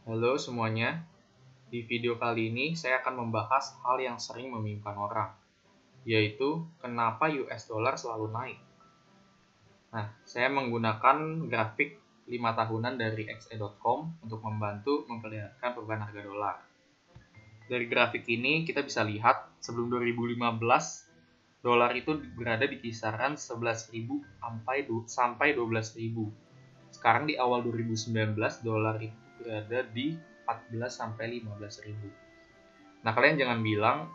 Halo semuanya, di video kali ini saya akan membahas hal yang sering membingungkan orang, yaitu kenapa US dollar selalu naik. Nah, saya menggunakan grafik 5 tahunan dari xe.com untuk membantu memperlihatkan perubahan harga dolar. Dari grafik ini kita bisa lihat sebelum 2015 dolar itu berada di kisaran 11.000 sampai 12.000. Sekarang di awal 2019 dolar itu berada di 14 sampai 15 ribu. Nah, kalian jangan bilang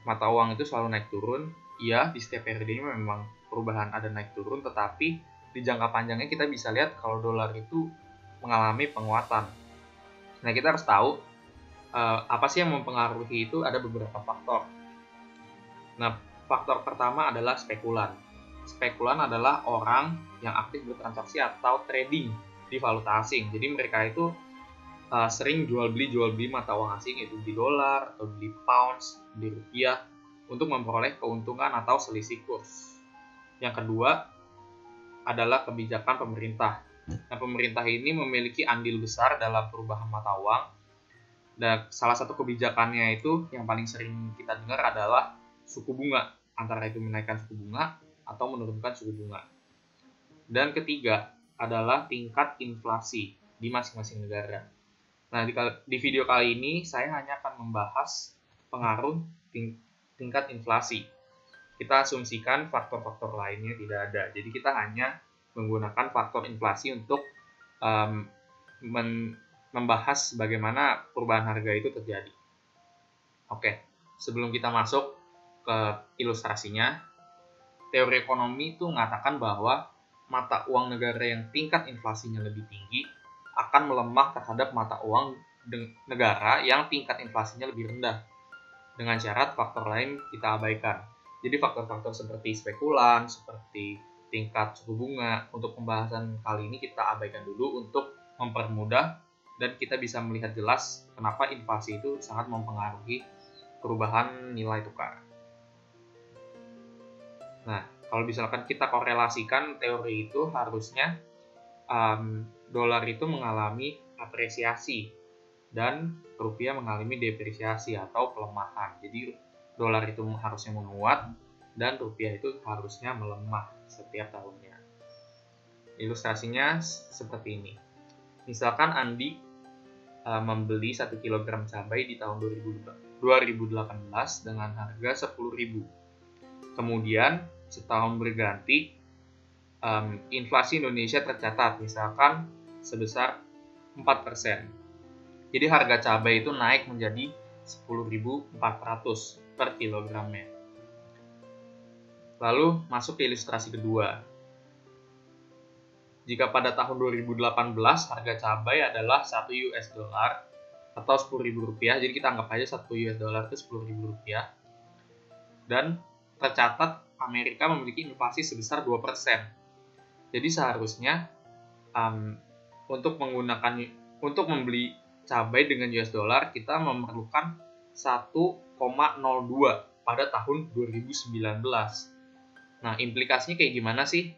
mata uang itu selalu naik turun. Iya, di setiap periodenya memang perubahan ada naik turun, tetapi di jangka panjangnya kita bisa lihat kalau dolar itu mengalami penguatan. Nah, kita harus tahu apa sih yang mempengaruhi itu. Ada beberapa faktor. Nah, faktor pertama adalah spekulan. Spekulan adalah orang yang aktif bertransaksi atau trading di valuta asing. Jadi mereka itu sering jual beli mata uang asing, yaitu di dolar atau di pounds, di rupiah, untuk memperoleh keuntungan atau selisih kurs. Yang kedua adalah kebijakan pemerintah. Nah, pemerintah ini memiliki andil besar dalam perubahan mata uang. Dan salah satu kebijakannya itu yang paling sering kita dengar adalah suku bunga. Antara itu menaikkan suku bunga atau menurunkan suku bunga. Dan ketiga adalah tingkat inflasi di masing-masing negara. Nah, di video kali ini saya hanya akan membahas pengaruh tingkat inflasi. Kita asumsikan faktor-faktor lainnya tidak ada. Jadi kita hanya menggunakan faktor inflasi untuk membahas bagaimana perubahan harga itu terjadi. Oke, sebelum kita masuk ke ilustrasinya, teori ekonomi itu mengatakan bahwa mata uang negara yang tingkat inflasinya lebih tinggi akan melemah terhadap mata uang negara yang tingkat inflasinya lebih rendah. Dengan syarat faktor lain kita abaikan. Jadi faktor-faktor seperti spekulan, seperti tingkat suku bunga, untuk pembahasan kali ini kita abaikan dulu untuk mempermudah dan kita bisa melihat jelas kenapa inflasi itu sangat mempengaruhi perubahan nilai tukar. Nah, kalau misalkan kita korelasikan teori itu, harusnya dolar itu mengalami apresiasi dan rupiah mengalami depresiasi atau pelemahan. Jadi dolar itu harusnya menguat dan rupiah itu harusnya melemah setiap tahunnya. Ilustrasinya seperti ini. Misalkan Andi membeli 1 kg cabai di tahun 2018 dengan harga 10.000. Kemudian setahun berganti, inflasi Indonesia tercatat misalkan sebesar 4%. Jadi harga cabai itu naik menjadi 10.400 per kilogramnya. Lalu masuk ke ilustrasi kedua. Jika pada tahun 2018 harga cabai adalah 1 US dollar atau 10.000 rupiah, jadi kita anggap aja 1 US dollar itu 10.000 rupiah. Dan tercatat Amerika memiliki inflasi sebesar 2%. Jadi seharusnya untuk membeli cabai dengan US dollar kita memerlukan 1,02 pada tahun 2019. Nah, implikasinya kayak gimana sih?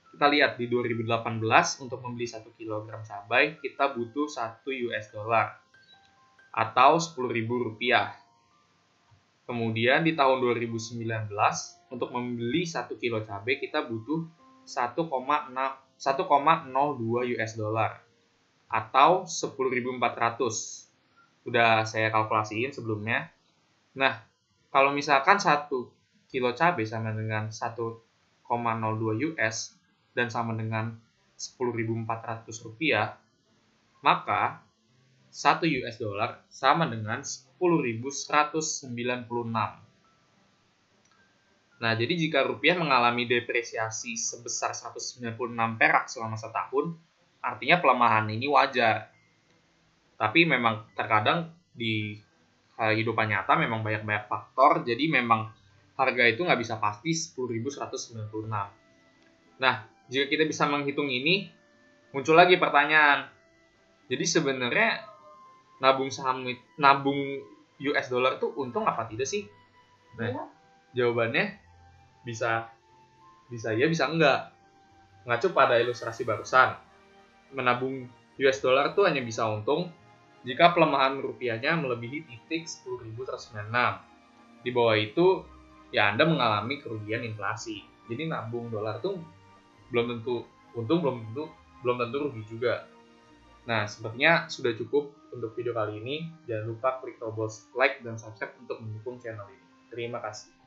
Kita lihat di 2018 untuk membeli 1 kg cabai kita butuh 1 US dollar atau 10.000 rupiah. Kemudian di tahun 2019 untuk membeli 1 kilo cabai kita butuh 1,02 US dollar atau 10.400. Udah saya kalkulasiin sebelumnya. Nah, kalau misalkan 1 kilo cabai sama dengan 1,02 US dan sama dengan 10.400 rupiah, maka 1 US dollar sama dengan 10.196. Nah, jadi jika rupiah mengalami depresiasi sebesar 196 perak selama setahun, artinya pelemahan ini wajar. Tapi memang terkadang di kehidupan nyata memang banyak faktor, jadi memang harga itu nggak bisa pasti 10.196. Nah, jika kita bisa menghitung ini, muncul lagi pertanyaan. Jadi sebenarnya nabung US dollar itu untung apa tidak sih? Nah, jawabannya bisa ya, bisa enggak. Mengacu pada ilustrasi barusan, menabung US dollar tuh hanya bisa untung jika pelemahan rupiahnya melebihi titik 10.196. Di bawah itu, ya Anda mengalami kerugian inflasi. Jadi nabung dolar tuh belum tentu untung, belum tentu rugi juga. Nah, sepertinya sudah cukup untuk video kali ini. Jangan lupa klik tombol like dan subscribe untuk mendukung channel ini. Terima kasih.